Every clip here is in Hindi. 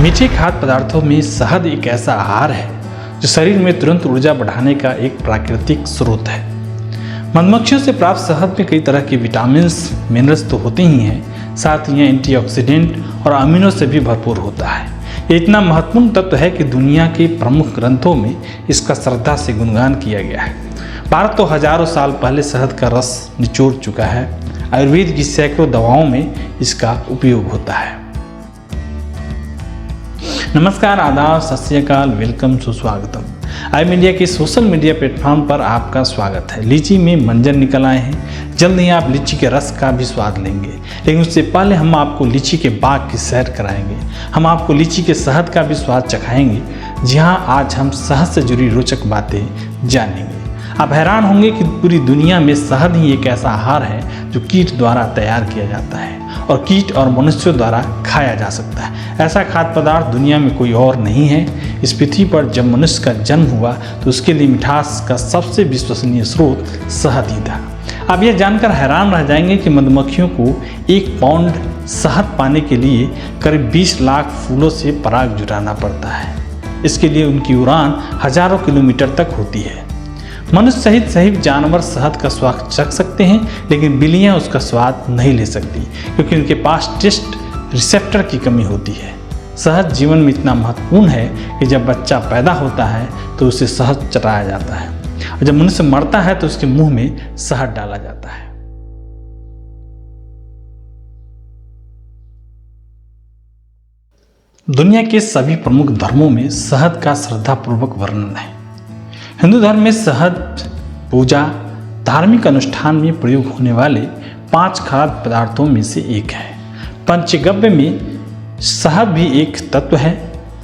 मीठे खाद्य पदार्थों में शहद एक ऐसा आहार है जो शरीर में तुरंत ऊर्जा बढ़ाने का एक प्राकृतिक स्रोत है। मधुमक्खियों से प्राप्त शहद में कई तरह के विटामिन्स, मिनरल्स तो होते ही हैं, साथ ही एंटीऑक्सीडेंट और अमीनो से भी भरपूर होता है। ये इतना महत्वपूर्ण तत्व है कि दुनिया के प्रमुख ग्रंथों में इसका श्रद्धा से गुणगान किया गया है। भारत तो हजारों साल पहले शहद का रस निचोड़ चुका है। आयुर्वेद की सैकड़ों दवाओं में इसका उपयोग होता है। नमस्कार, आदाब, सत श्री अकाल, वेलकम, सुस्वागतम। आई मीडिया के सोशल मीडिया प्लेटफॉर्म पर आपका स्वागत है। लीची में मंजर निकल आए हैं, जल्द ही आप लीची के रस का भी स्वाद लेंगे, लेकिन उससे पहले हम आपको लीची के बाग की सैर कराएंगे। हम आपको लीची के शहद का भी स्वाद चखाएंगे। जी हाँ, आज हम शहद से जुड़ी रोचक बातें जानेंगे। आप हैरान होंगे कि पूरी दुनिया में शहद ही एक ऐसा आहार है जो कीट द्वारा तैयार किया जाता है और कीट और मनुष्यों द्वारा खाया जा सकता है। ऐसा खाद्य पदार्थ दुनिया में कोई और नहीं है। इस पृथ्वी पर जब मनुष्य का जन्म हुआ तो उसके लिए मिठास का सबसे विश्वसनीय स्रोत शहद ही था। आप यह जानकर हैरान रह जाएंगे कि मधुमक्खियों को 1 पाउंड शहद पाने के लिए करीब 20 लाख फूलों से पराग जुटाना पड़ता है। इसके लिए उनकी उड़ान हजारों किलोमीटर तक होती है। मनुष्य सहित सभी जानवर शहद का स्वाद चख सकते हैं, लेकिन बिल्लियां उसका स्वाद नहीं ले सकती क्योंकि उनके पास टेस्ट रिसेप्टर की कमी होती है। शहद जीवन में इतना महत्वपूर्ण है कि जब बच्चा पैदा होता है तो उसे शहद चटाया जाता है और जब मनुष्य मरता है तो उसके मुंह में शहद डाला जाता है। दुनिया के सभी प्रमुख धर्मों में शहद का श्रद्धापूर्वक वर्णन है। हिंदू धर्म में शहद पूजा, धार्मिक अनुष्ठान में प्रयोग होने वाले 5 खाद्य पदार्थों में से एक है। पंचगव्य में शहद भी एक तत्व है।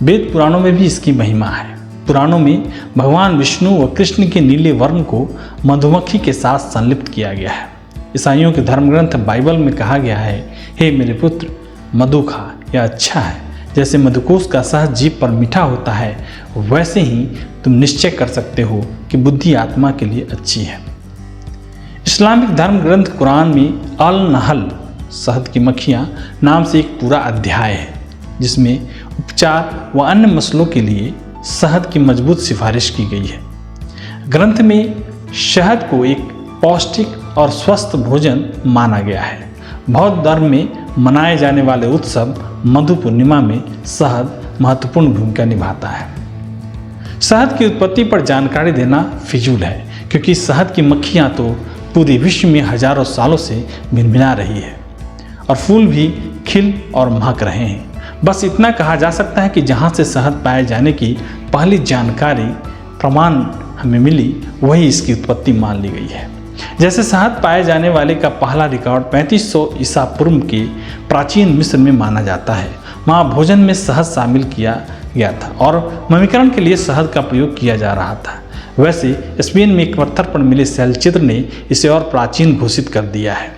वेद पुराणों में भी इसकी महिमा है। पुराणों में भगवान विष्णु व कृष्ण के नीले वर्ण को मधुमक्खी के साथ संलिप्त किया गया है। ईसाइयों के धर्मग्रंथ बाइबल में कहा गया है, हे मेरे पुत्र, मधु खा, यह अच्छा है। जैसे मधुकोश का शहद जीभ पर मीठा होता है, वैसे ही तुम निश्चय कर सकते हो कि बुद्धि आत्मा के लिए अच्छी है। इस्लामिक धर्म ग्रंथ कुरान में अल नहल, शहद की मक्खियाँ नाम से एक पूरा अध्याय है, जिसमें उपचार व अन्य मसलों के लिए शहद की मजबूत सिफारिश की गई है। ग्रंथ में शहद को एक पौष्टिक और स्वस्थ भोजन माना गया है। बौद्ध धर्म में मनाए जाने वाले उत्सव मधु पूर्णिमा में शहद महत्वपूर्ण भूमिका निभाता है। शहद की उत्पत्ति पर जानकारी देना फिजूल है, क्योंकि शहद की मक्खियाँ तो पूरे विश्व में हजारों सालों से भिनभिना रही है और फूल भी खिल और महक रहे हैं। बस इतना कहा जा सकता है कि जहाँ से शहद पाए जाने की पहली जानकारी प्रमाण हमें मिली, वही इसकी उत्पत्ति मान ली गई है। जैसे शहद पाए जाने वाले का पहला रिकॉर्ड 3500 ईसा पूर्व के प्राचीन मिस्र में माना जाता है। वहाँ भोजन में शहद शामिल किया गया था और ममीकरण के लिए शहद का प्रयोग किया जा रहा था। वैसे स्पेन में एक पत्थर पर मिले शैलचित्र ने इसे और प्राचीन घोषित कर दिया है।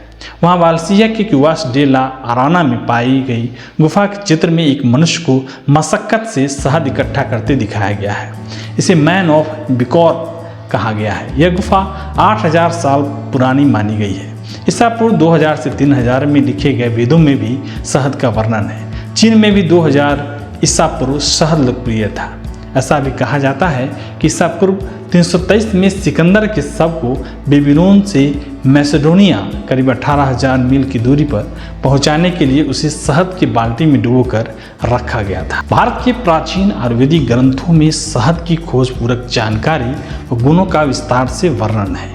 वहाँ वालसिया के क्यूवास डे ला आराना में पाई गई गुफा के चित्र में एक मनुष्य को मशक्कत से शहद इकट्ठा करते दिखाया गया है। इसे मैन ऑफ बिकौर कहा गया है। यह गुफा 8000 साल पुरानी मानी गई है। ईसा पूर्व 2000 से 3000 में लिखे गए वेदों में भी शहद का वर्णन है। चीन में भी 2000 ईसा पूर्व शहद लोकप्रिय था। ऐसा भी कहा जाता है कि ईसा पूर्व 323 में सिकंदर के शव को बेबीलोन से मैसेडोनिया करीब 18000 मील की दूरी पर पहुंचाने के लिए उसे शहद की बाल्टी में डुबोकर रखा गया था। भारत के प्राचीन आयुर्वेदिक ग्रंथों में शहद की खोजपूर्वक जानकारी और गुणों का विस्तार से वर्णन है।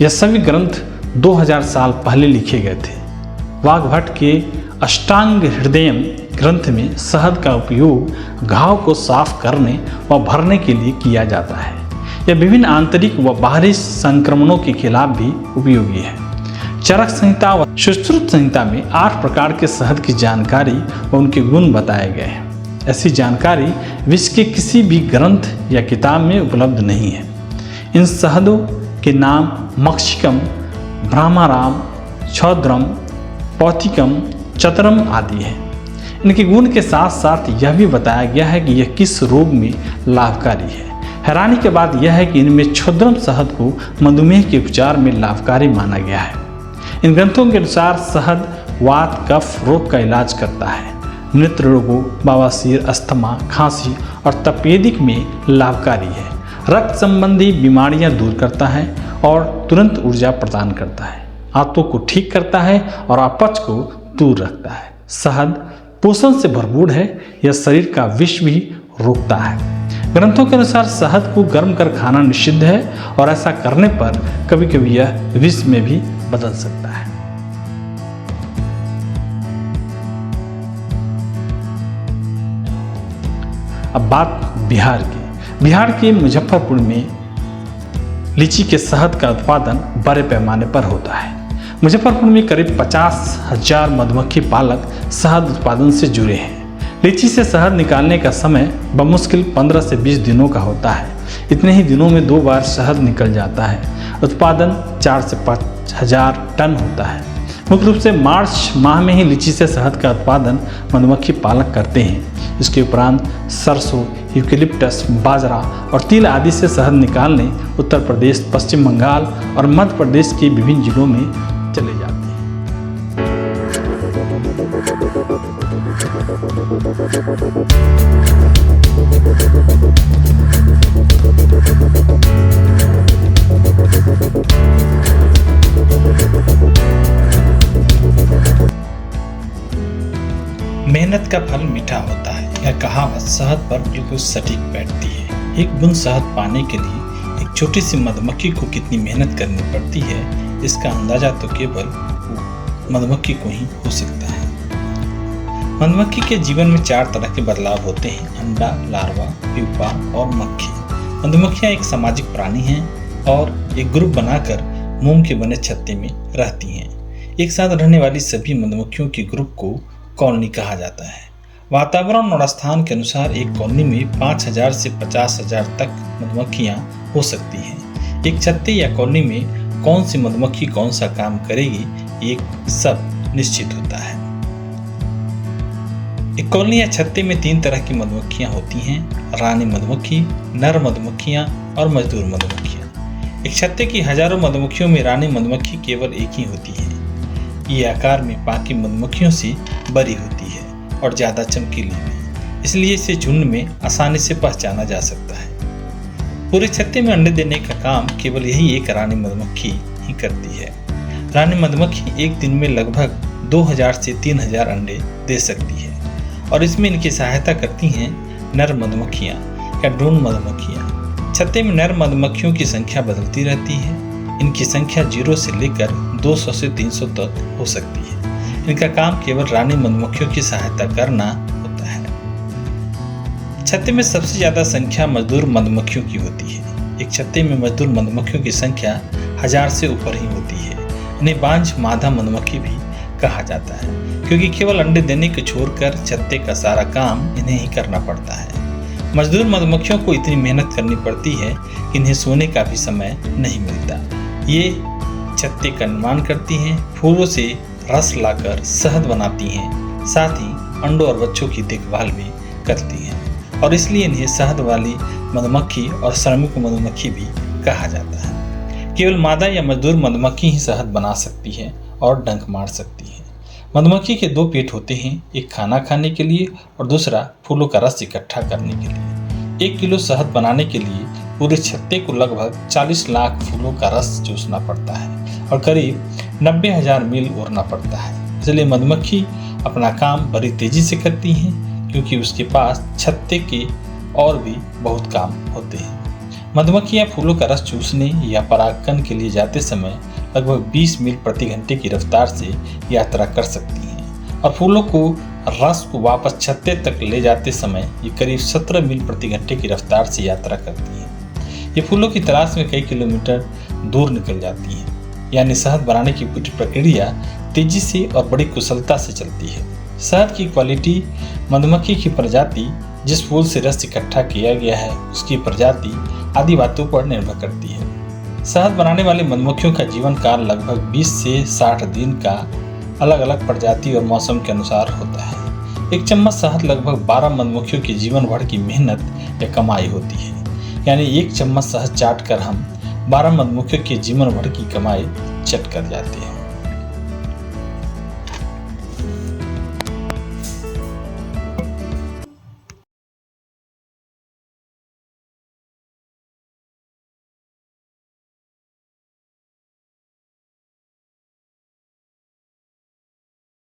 यह सभी ग्रंथ 2000 साल पहले लिखे गए थे। वाग्भट के अष्टांग हृदयम ग्रंथ में शहद का उपयोग घाव को साफ करने व भरने के लिए किया जाता है। यह विभिन्न आंतरिक व बाहरी संक्रमणों के खिलाफ भी उपयोगी है। चरक संहिता व सुश्रुत संहिता में 8 प्रकार के शहद की जानकारी व उनके गुण बताए गए हैं। ऐसी जानकारी विश्व के किसी भी ग्रंथ या किताब में उपलब्ध नहीं है। इन शहदों के नाम मक्षिकम, ब्रह्माराम, क्षौद्रम, पौथिकम, चतरम आदि हैं। इनके गुण के साथ साथ यह भी बताया गया है कि यह किस रोग में लाभकारी है। हैरानी के बात यह है कि इनमें क्षुद्रम शहद को मधुमेह के उपचार में लाभकारी माना गया है। इन ग्रंथों के अनुसार शहद वात कफ रोग का इलाज करता है। नेत्र रोगों, बवासीर, अस्थमा, खांसी और तपेदिक में लाभकारी है। रक्त संबंधी बीमारियां दूर करता है और तुरंत ऊर्जा प्रदान करता है। आंतों को ठीक करता है और अपच को दूर रखता है। शहद पोषण से भरपूर है। यह शरीर का विष भी रोकता है। ग्रंथों के अनुसार शहद को गर्म कर खाना निषिद्ध है और ऐसा करने पर कभी कभी यह विष में भी बदल सकता है। अब बात बिहार की। बिहार के मुजफ्फरपुर में लीची के शहद का उत्पादन बड़े पैमाने पर होता है। मुजफ्फरपुर में करीब 50,000 मधुमक्खी पालक शहद उत्पादन से जुड़े हैं। लीची से शहद निकालने का समय बमुश्किल 15 से 20 दिनों का होता है। इतने ही दिनों में 2 बार शहद निकल जाता है। उत्पादन 4 से 5,000 टन होता है। मुख्य रूप से मार्च माह में ही लीची से शहद का उत्पादन मधुमक्खी पालक करते हैं। इसके उपरांत सरसों, यूकेलिप्टस, बाजरा और तिल आदि से शहद निकालने उत्तर प्रदेश, पश्चिम बंगाल और मध्य प्रदेश के विभिन्न जिलों में चले जाते हैं। मेहनत का फल मीठा होता है, यह कहावत शहद पर बिल्कुल सटीक बैठती है। एक बूंद शहद पाने के लिए एक छोटी सी मधुमक्खी को कितनी मेहनत करनी पड़ती है, इसका अंदाजा तो केवल मधुमक्खी को ही हो सकता है। मधुमक्खी के जीवन में 4 तरह के बदलाव होते हैं: अंडा, लार्वा, प्यूपा और मक्खी। मधुमक्खियां एक सामाजिक प्राणी हैं और एक ग्रुप बनाकर मोम के बने छत्ते में रहती हैं। एक साथ रहने वाली सभी मधुमक्खियों के ग्रुप को कॉलोनी कहा जाता है। वातावरण और स्थान के अनुसार एक कॉलोनी में 5,000 से 50,000 तक मधुमक्खियां हो सकती हैं। एक छत्ते या कॉलोनी में कौन सी मधुमक्खी कौन सा काम करेगी, ये सब निश्चित होता है। एक कॉलोनी या छत्ते में 3 तरह की मधुमक्खियां होती हैं: रानी मधुमक्खी, नर मधुमक्खियां और मजदूर मधुमक्खियां। एक छत्ते की हजारों मधुमक्खियों में रानी मधुमक्खी केवल एक ही होती है। ये आकार में बाकी मधुमक्खियों से बड़ी होती है और ज़्यादा चमकीली भी, इसलिए इसे झुंड में आसानी से पहचाना जा सकता है। पूरे छत्ते में अंडे देने का काम केवल यही एक रानी मधुमक्खी ही करती है। रानी मधुमक्खी एक दिन में लगभग 2,000 से 3,000 अंडे दे सकती है और इसमें इनकी सहायता करती हैं नर मधुमक्खियाँ या ड्रोन मधुमक्खियाँ। छत्ते में नर मधुमक्खियों की संख्या बदलती रहती है। इनकी संख्या 0 से लेकर 200 से 300 तक हो सकती है। इनका काम केवल रानी मधुमक्खियों की सहायता करना होता है। छत्ते में सबसे ज्यादा संख्या मजदूर मधुमक्खियों की होती है। एक छत्ते में मजदूर मधुमक्खियों की संख्या 1000 से ऊपर ही होती है। इन्हें बांझ मादा मधुमक्खी भी कहा जाता है, क्योंकि केवल अंडे देने को छोड़कर छत्ते का सारा काम इन्हें ही करना पड़ता है। मजदूर मधुमक्खियों को इतनी मेहनत करनी पड़ती है कि इन्हें सोने का भी समय नहीं मिलता। ये छत्ते का निर्माण करती हैं, फूलों से रस लाकर शहद बनाती हैं, साथ ही अंडों और बच्चों की देखभाल भी करती हैं और इसलिए इन्हें शहद वाली मधुमक्खी और श्रमिक मधुमक्खी भी कहा जाता है। केवल मादा या मजदूर मधुमक्खी ही शहद बना सकती है और डंक मार सकती है। मधुमक्खी के 2 पेट होते हैं, एक खाना खाने के लिए और दूसरा फूलों का रस इकट्ठा करने के लिए। 1 किलो शहद बनाने के लिए पूरे छत्ते को लगभग 40 लाख फूलों का रस चूसना पड़ता है और करीब 90,000 मील उड़ना पड़ता है। इसलिए मधुमक्खी अपना काम बड़ी तेजी से करती हैं, क्योंकि उसके पास छत्ते के और भी बहुत काम होते हैं। मधुमक्खियां फूलों का रस चूसने या परागकण के लिए जाते समय लगभग 20 मील प्रति घंटे की रफ्तार से यात्रा कर सकती हैं और फूलों को रस को वापस छत्ते तक ले जाते समय ये करीब 17 मील प्रति घंटे की रफ्तार से यात्रा करती हैं। ये फूलों की तलाश में कई किलोमीटर दूर निकल जाती हैं, यानी शहद बनाने की पूरी प्रक्रिया तेजी से और बड़ी कुशलता से चलती है। शहद की क्वालिटी, मधुमक्खी की प्रजाति, जिस फूल से रस इकट्ठा किया गया है उसकी प्रजाति आदि बातों पर निर्भर करती है। शहद बनाने वाली मधुमक्खियों का जीवन काल लगभग 20 से 60 दिन का अलग अलग प्रजाति और मौसम के अनुसार होता है। एक चम्मच शहद लगभग 12 मधुमक्खियों की जीवन भर की मेहनत या कमाई होती है, यानी 1 चम्मच शहद चाट कर हम 12 मधुमक्खियों के जीवन भर की कमाई चट कर जाते हैं।